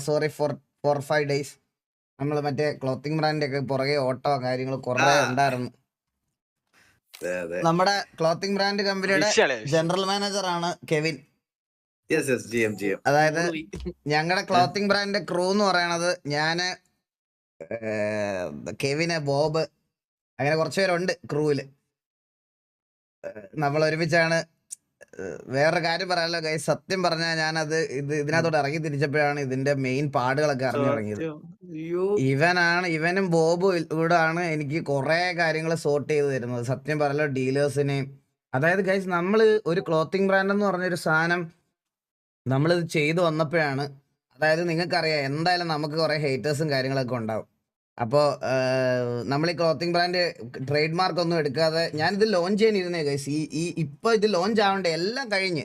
Sorry four 4-5 days. നമ്മൾ മറ്റേ clothing brand ഒക്കെ പുറകെ ഓട്ടോ കാര്യങ്ങൾ കുറെ ഉണ്ടായിരുന്നു. നമ്മുടെ ക്ലോത്തിങ് ബ്രാൻഡ് കമ്പനിയുടെ ജനറൽ മാനേജർ ആണ് കെവിൻ. അതായത് ഞങ്ങളുടെ ക്ലോത്തിങ് ബ്രാൻഡ് ക്രൂ എന്ന് പറയണത് ഞാന്, കെവിന്, ബോബ്, അങ്ങനെ കുറച്ച് പേരുണ്ട് ക്രൂവില്. നമ്മൾ ഒരുമിച്ചാണ്. വേറൊരു കാര്യം പറയാലോ ഗൈസ്, സത്യം പറഞ്ഞാൽ ഞാനത് ഇതിനകത്തോട്ട് ഇറങ്ങി തിരിച്ചപ്പോഴാണ് ഇതിന്റെ മെയിൻ പാടുകളൊക്കെ അറിഞ്ഞു തുടങ്ങിയത്. ഇവനും ബോബും ഇവിടെ ആണ് എനിക്ക് കുറെ കാര്യങ്ങൾ സോർട്ട് ചെയ്ത് തരുന്നത്. സത്യം പറയാലോ ഡീലേഴ്സിനെയും. അതായത് ഗൈസ്, നമ്മൾ ഒരു ക്ലോത്തിങ് ബ്രാൻഡ് എന്ന് പറഞ്ഞൊരു സാധനം നമ്മളിത് ചെയ്തു വന്നപ്പോഴാണ്, അതായത് നിങ്ങൾക്കറിയാം എന്തായാലും നമുക്ക് കുറെ ഹേറ്റേഴ്സും കാര്യങ്ങളൊക്കെ ഉണ്ടാവും. അപ്പോൾ നമ്മൾ ഈ ക്ലോത്തിങ് ബ്രാൻഡ് ട്രേഡ് മാർക്ക് ഒന്നും എടുക്കാതെ ഞാനിത് ലോഞ്ച് ചെയ്യാനിരുന്നേ ഗൈസ്. ഇപ്പോൾ ഇത് ലോഞ്ച് ആവണ്ടേ, എല്ലാം കഴിഞ്ഞ്,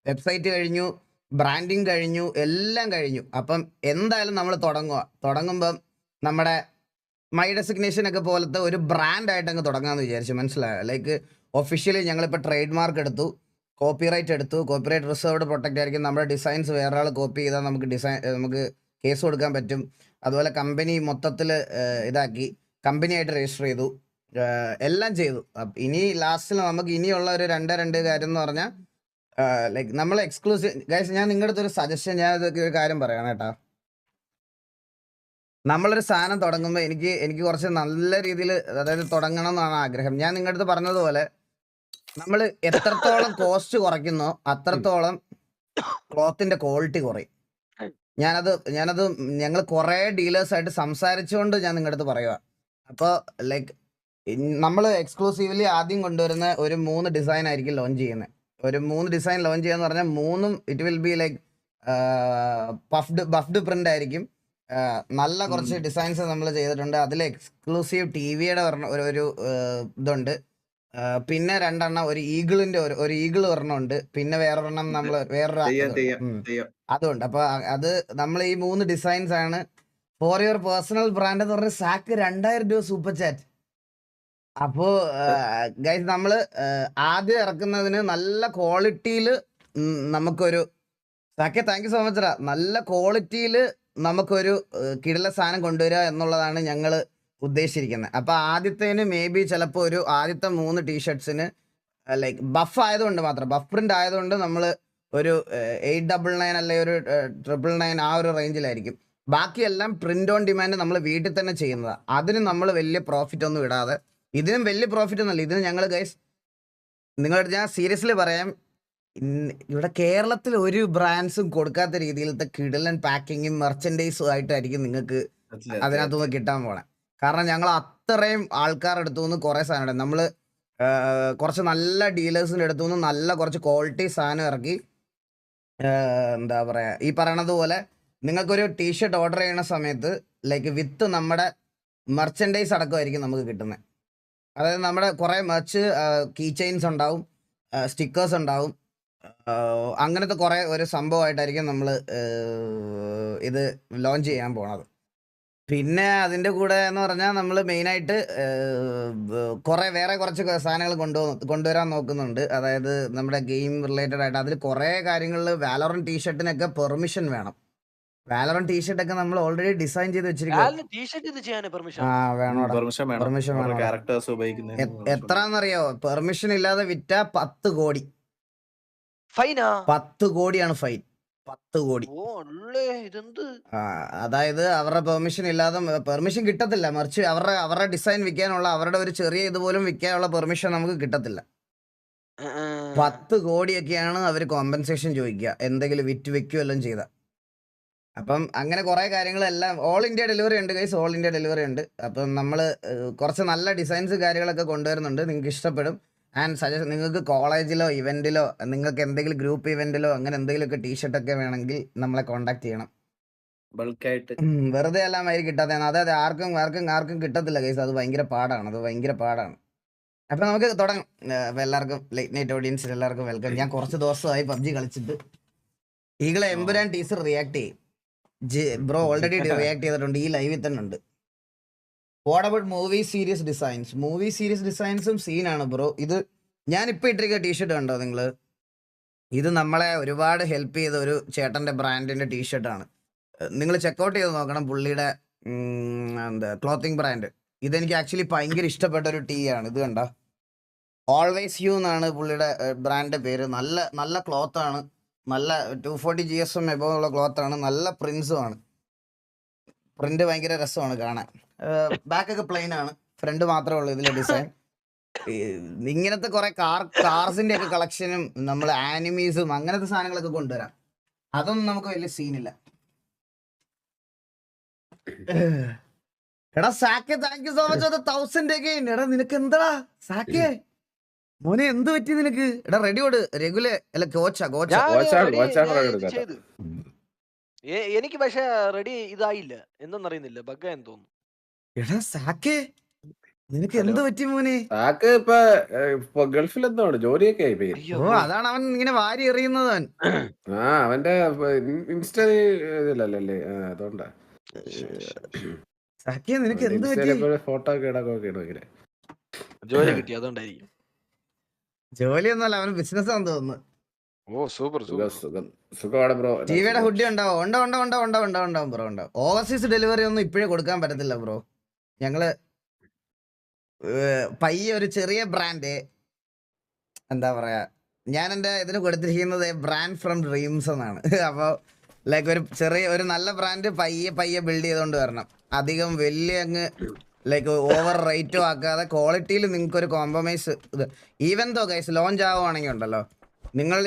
വെബ്സൈറ്റ് കഴിഞ്ഞു, ബ്രാൻഡിങ് കഴിഞ്ഞു, എല്ലാം കഴിഞ്ഞു. അപ്പം എന്തായാലും നമ്മൾ തുടങ്ങുമ്പം നമ്മുടെ മൈ ഡെസിഗ്നേഷൻ ഒക്കെ പോലത്തെ ഒരു ബ്രാൻഡായിട്ട് അങ്ങ് തുടങ്ങാമെന്ന് വിചാരിച്ചു. മനസ്സിലായോ? ലൈക്ക് ഒഫീഷ്യലി ഞങ്ങളിപ്പോൾ ട്രേഡ് മാർക്ക് എടുത്തു, കോപ്പിറൈറ്റ് എടുത്തു. കോപ്പിറൈറ്റ് റിസർവ്ഡ് പ്രൊട്ടക്റ്റ് ആയിരിക്കും. നമ്മുടെ ഡിസൈൻസ് വേറെ ആൾ കോപ്പി ചെയ്താൽ നമുക്ക് കേസ് കൊടുക്കാൻ പറ്റും. അതുപോലെ കമ്പനി മൊത്തത്തിൽ ഇതാക്കി കമ്പനിയായിട്ട് രജിസ്റ്റർ ചെയ്തു, എല്ലാം ചെയ്തു. ഇനി ലാസ്റ്റിൽ നമുക്ക് ഇനിയുള്ള ഒരു രണ്ട് കാര്യം എന്ന് പറഞ്ഞാൽ, ലൈക്ക് നമ്മൾ എക്സ്ക്ലൂസീവ് ഗൈസ്, ഞാൻ നിങ്ങളുടെ അടുത്തൊരു സജഷൻ, ഞാൻ ഇതൊക്കെ ഒരു കാര്യം പറയാം കേട്ടാ. നമ്മളൊരു സാധനം തുടങ്ങുമ്പോൾ എനിക്ക് കുറച്ച് നല്ല രീതിയിൽ അതായത് തുടങ്ങണം എന്നാണ് ആഗ്രഹം. ഞാൻ നിങ്ങളുടെ അടുത്ത് പറഞ്ഞതുപോലെ നമ്മൾ എത്രത്തോളം കോസ്റ്റ് കുറയ്ക്കുന്നോ അത്രത്തോളം ക്ലോത്തിന്റെ ക്വാളിറ്റി കുറയും. ഞങ്ങൾ കുറെ ഡീലേഴ്സായിട്ട് സംസാരിച്ചുകൊണ്ട് ഞാൻ നിങ്ങളുടെ അടുത്ത് പറയുക. അപ്പോൾ ലൈക്ക് നമ്മൾ എക്സ്ക്ലൂസീവ്ലി ആദ്യം കൊണ്ടുവരുന്ന ഒരു 3 ഡിസൈൻ ആയിരിക്കും ലോഞ്ച് ചെയ്യുന്നത്. ഒരു 3 ഡിസൈൻ ലോഞ്ച് ചെയ്യാന്ന് പറഞ്ഞാൽ 3ഉം it will be like buffed print ആയിരിക്കും. നല്ല കുറച്ച് ഡിസൈൻസ് നമ്മൾ ചെയ്തിട്ടുണ്ട്. അതിൽ എക്സ്ക്ലൂസീവ് ടിവിയുടെ ഒരു ഇതുണ്ട്. പിന്നെ 2 എണ്ണം, ഒരു ഈഗിളിന്റെ ഒരു ഈഗിൾ ഒരെണ്ണമുണ്ട്. പിന്നെ വേറൊരെണ്ണം നമ്മൾ അതുണ്ട്. അപ്പൊ അത് നമ്മൾ ഈ 3 ഡിസൈൻസ് ആണ് ഫോർ യുവർ പേഴ്സണൽ ബ്രാൻഡ് എന്ന് പറഞ്ഞ സാക്ക് 2000 രൂപ സൂപ്പർ ചാറ്റ്. അപ്പോ ഗൈസ്, നമ്മള് ആദ്യം ഇറക്കുന്നതിന് നല്ല ക്വാളിറ്റിയിൽ നമുക്കൊരു സാക്കെ താങ്ക് യു സോ മച്ച്. നല്ല ക്വാളിറ്റിയിൽ നമുക്കൊരു കിടില സാധനം കൊണ്ടുവരിക എന്നുള്ളതാണ് ഞങ്ങൾ ഉദ്ദേശിച്ചിരിക്കുന്നത്. അപ്പൊ ആദ്യത്തേന് മേ ബി ചിലപ്പോൾ ആദ്യത്തെ 3 ടീഷർട്സിന് ലൈക്ക് ബഫ് ആയതുകൊണ്ട് മാത്രം, ബഫ് പ്രിന്റ് ആയതുകൊണ്ട് നമ്മൾ ഒരു 899 അല്ലെ ഒരു 999 ആ ഒരു റേഞ്ചിലായിരിക്കും. ബാക്കിയെല്ലാം പ്രിന്റ് ഓൺ ഡിമാൻഡ് നമ്മൾ വീട്ടിൽ തന്നെ ചെയ്യുന്നതാണ്. അതിന് നമ്മൾ വലിയ പ്രോഫിറ്റ് ഒന്നും ഇടാതെ, ഇതിനും വലിയ പ്രോഫിറ്റ് ഒന്നുമല്ല. ഇതിന് ഞങ്ങൾ ഗൈസ് നിങ്ങളോട് ഞാൻ സീരിയസ്ലി പറയാം, ഇവിടെ കേരളത്തിൽ ഒരു ബ്രാൻഡ്സും കൊടുക്കാത്ത രീതിയിലത്തെ കിടലൻ പാക്കിങ്ങും മെർച്ചൻഡൈസും ആയിട്ടായിരിക്കും നിങ്ങൾക്ക് അതിനകത്തുനിന്ന് കിട്ടാൻ പോണേ. കാരണം ഞങ്ങൾ അത്രയും ആൾക്കാരുടെ അടുത്തു നിന്ന് കുറേ സാധനം, നമ്മൾ കുറച്ച് നല്ല ഡീലേഴ്സിൻ്റെ അടുത്തു നിന്ന് നല്ല കുറച്ച് ക്വാളിറ്റി സാധനം ഇറക്കി, എന്താ പറയുക, ഈ പറയണത് പോലെ നിങ്ങൾക്കൊരു ടീഷർട്ട് ഓർഡർ ചെയ്യുന്ന സമയത്ത് ലൈക്ക് വിത്ത് നമ്മുടെ മെർച്ചൻഡൈസ് അടക്കമായിരിക്കും നമുക്ക് കിട്ടുന്നത്. അതായത് നമ്മുടെ കുറേ മെർച്ച്, കീ ചെയിൻസ് ഉണ്ടാവും, സ്റ്റിക്കേഴ്സ് ഉണ്ടാവും, അങ്ങനത്തെ കുറേ ഒരു സംഭവമായിട്ടായിരിക്കും നമ്മൾ ഇത് ലോഞ്ച് ചെയ്യാൻ പോണത്. പിന്നെ അതിൻ്റെ കൂടെ എന്ന് പറഞ്ഞാൽ നമ്മൾ മെയിനായിട്ട് വേറെ കുറച്ച് സാധനങ്ങൾ കൊണ്ടുവരാൻ നോക്കുന്നുണ്ട്. അതായത് നമ്മുടെ ഗെയിം റിലേറ്റഡ് ആയിട്ട് അതിൽ കുറേ കാര്യങ്ങളിൽ വാലോറൻ ടീഷർട്ടിനൊക്കെ പെർമിഷൻ വേണം. വാലോറൻ ടീഷർട്ടൊക്കെ നമ്മൾ ഓൾറെഡി ഡിസൈൻ ചെയ്ത് വെച്ചിരിക്കും. എത്രന്നറിയോ? പെർമിഷൻ ഇല്ലാതെ വിറ്റ 10 കോടി. 10 കോടിയാണ് ഫൈൻ. 10 കോടി. അതായത് അവരുടെ പെർമിഷൻ കിട്ടത്തില്ല. മറിച്ച് അവരുടെ ഡിസൈൻ വിൽക്കാനുള്ള, അവരുടെ ഒരു ചെറിയ ഇതുപോലും വിൽക്കാനുള്ള പെർമിഷൻ നമുക്ക് കിട്ടത്തില്ല. 10 കോടിയൊക്കെയാണ് അവർ കോമ്പൻസേഷൻ ചോദിക്കുക, എന്തെങ്കിലും വെക്കുകയെല്ലാം ചെയ്ത. അപ്പം അങ്ങനെ കുറേ കാര്യങ്ങളെല്ലാം ഓൾ ഇന്ത്യ ഡെലിവറി ഉണ്ട് ഗൈസ്, ഓൾ ഇന്ത്യ ഡെലിവറി ഉണ്ട്. അപ്പം നമ്മൾ കുറച്ച് നല്ല ഡിസൈൻസ് കാര്യങ്ങളൊക്കെ കൊണ്ടുവരുന്നുണ്ട്. നിങ്ങൾക്ക് ഇഷ്ടപ്പെടും. ആൻഡ് സജസ്റ്റ്, നിങ്ങൾക്ക് കോളേജിലോ ഇവന്റിലോ നിങ്ങൾക്ക് എന്തെങ്കിലും ഗ്രൂപ്പ് ഇവന്റിലോ അങ്ങനെ എന്തെങ്കിലുമൊക്കെ ടീഷർട്ടൊക്കെ വേണമെങ്കിൽ നമ്മളെ കോൺടാക്ട് ചെയ്യണം. ബൾക്കായിട്ട് വെറുതെ എല്ലാം വരി കിട്ടാത്തതാണ്. അതായത് ആർക്കും കിട്ടത്തില്ല ഗൈസ്. അത് ഭയങ്കര പാടാണ്. അപ്പം നമുക്ക് തുടങ്ങാം. എല്ലാവർക്കും ലേറ്റ് നൈറ്റ് ഓഡിയൻസിൽ എല്ലാവർക്കും വെൽക്കം. ഞാൻ കുറച്ച് ദിവസമായി PUBG കളിച്ചിട്ട്. ഈകളെ എമ്പുരാൻ ടീസർ റിയാക്ട് ചെയ്യും ബ്രോ, ഓൾറെഡി റിയാക്ട് ചെയ്തിട്ടുണ്ട്, ഈ ലൈവിൽ തന്നെ ഉണ്ട്. വാട്ട് അബൌട്ട് മൂവി സീരീസ് ഡിസൈൻസും സീനാണ് ബ്രോ. ഇത് ഞാനിപ്പോൾ ഇട്ടിരിക്കുന്ന ടീഷർട്ട് കണ്ടോ നിങ്ങൾ? ഇത് നമ്മളെ ഒരുപാട് ഹെൽപ്പ് ചെയ്ത ഒരു ചേട്ടൻ്റെ ബ്രാൻഡിൻ്റെ ടീഷർട്ടാണ്. നിങ്ങൾ ചെക്കൗട്ട് ചെയ്ത് നോക്കണം പുള്ളിയുടെ എന്താ ക്ലോത്തിങ് ബ്രാൻഡ്. ഇതെനിക്ക് ആക്ച്വലി ഭയങ്കര ഇഷ്ടപ്പെട്ട ഒരു ടീ ആണ്. ഇത് കണ്ട ഓൾവേസ് യു എന്നാണ് പുള്ളിയുടെ ബ്രാൻഡിന്റെ പേര്. നല്ല നല്ല ക്ലോത്ത് ആണ്. നല്ല 240 GSM എബോവ് ഉള്ള ക്ലോത്ത് ആണ്. നല്ല പ്രിന്റ്സും ആണ്. പ്രിന്റ് ഭയങ്കര രസമാണ് കാണാൻ. ബാക്കൊക്കെ പ്ലെയിൻ ആണ്. ഫ്രണ്ട് മാത്രമേ ഉള്ളൂ ഇതിലെ ഡിസൈൻ. ഇങ്ങനത്തെ കുറെ കാർസിന്റെ ഒക്കെ കളക്ഷനും നമ്മൾ ആനിമീസും അങ്ങനത്തെ സാധനങ്ങളൊക്കെ കൊണ്ടുവരാം. അതൊന്നും നമുക്ക് വലിയ സീനില്ല. എടാ സാക്കെ thank you so much 1000 again. എടാ നിനക്ക് എന്താ സാക്കെ മോനെ എന്ത് പറ്റി നിനക്ക്? എടാ റെഡി ഓട് റെഗുലർ അല്ല കോച്ചാ എനിക്ക് പക്ഷെ റെഡി ഇതായില്ല എന്നറിയുന്നില്ല. ബഗ്ഗ എന്ന് തോന്നുന്നു. എടാ സാക്കെ നിനക്ക് എന്ത് പറ്റി മോനെ? ഇപ്പൊ ഗൾഫിൽ എന്താണ് ജോലിയൊക്കെ ആയി പോയി. ഓ അതാണ് അവൻ ഇങ്ങനെ വാരി എറിയുന്നത്. അവൻ അവന്റെ ഇൻസ്റ്റ ഇതിലല്ലേ, അതുകൊണ്ടാ. സാക്കെ നിനക്ക് എന്ത് പറ്റി? ഫോട്ടോ ഒക്കെ ഇടാൻ ജോലി കിട്ടി അതുകൊണ്ടായിരിക്കും. ജോലിയൊന്നുമല്ല, അവന് ബിസിനസ് ആണെന്ന് തോന്നുന്നു. ഓ സൂപ്പർ സുഖമാണ് ബ്രോ. ടിവിയുടെ ഹുഡി ഉണ്ടാവും ഉണ്ടാവും ബ്രോ. ഉണ്ടാവും. ഓവർസീസ് ഡെലിവറി ഒന്നും ഇപ്പോഴേ കൊടുക്കാൻ പറ്റത്തില്ല ബ്രോ. ഞങ്ങള് പയ്യെ ഒരു ചെറിയ ബ്രാൻഡ്, എന്താ പറയാ, ഞാൻ എൻ്റെ ഇതിന് കൊടുത്തിരിക്കുന്നത് ബ്രാൻഡ് ഫ്രം ഡ്രീംസ് എന്നാണ്. അപ്പോൾ ലൈക്ക് ഒരു ചെറിയ ഒരു നല്ല ബ്രാൻഡ് പയ്യെ ബിൽഡ് ചെയ്തുകൊണ്ട് വരണം. അധികം വലിയ അങ്ങ് ലൈക്ക് ഓവർ റേറ്റും ആക്കാതെ ക്വാളിറ്റിയിൽ നിങ്ങൾക്ക് ഒരു കോംപ്രമൈസ്. ഇത് ഈവൻ ദോ ഗൈസ് ലോഞ്ച് ആവുകയാണെങ്കിൽ ഉണ്ടല്ലോ, നിങ്ങൾ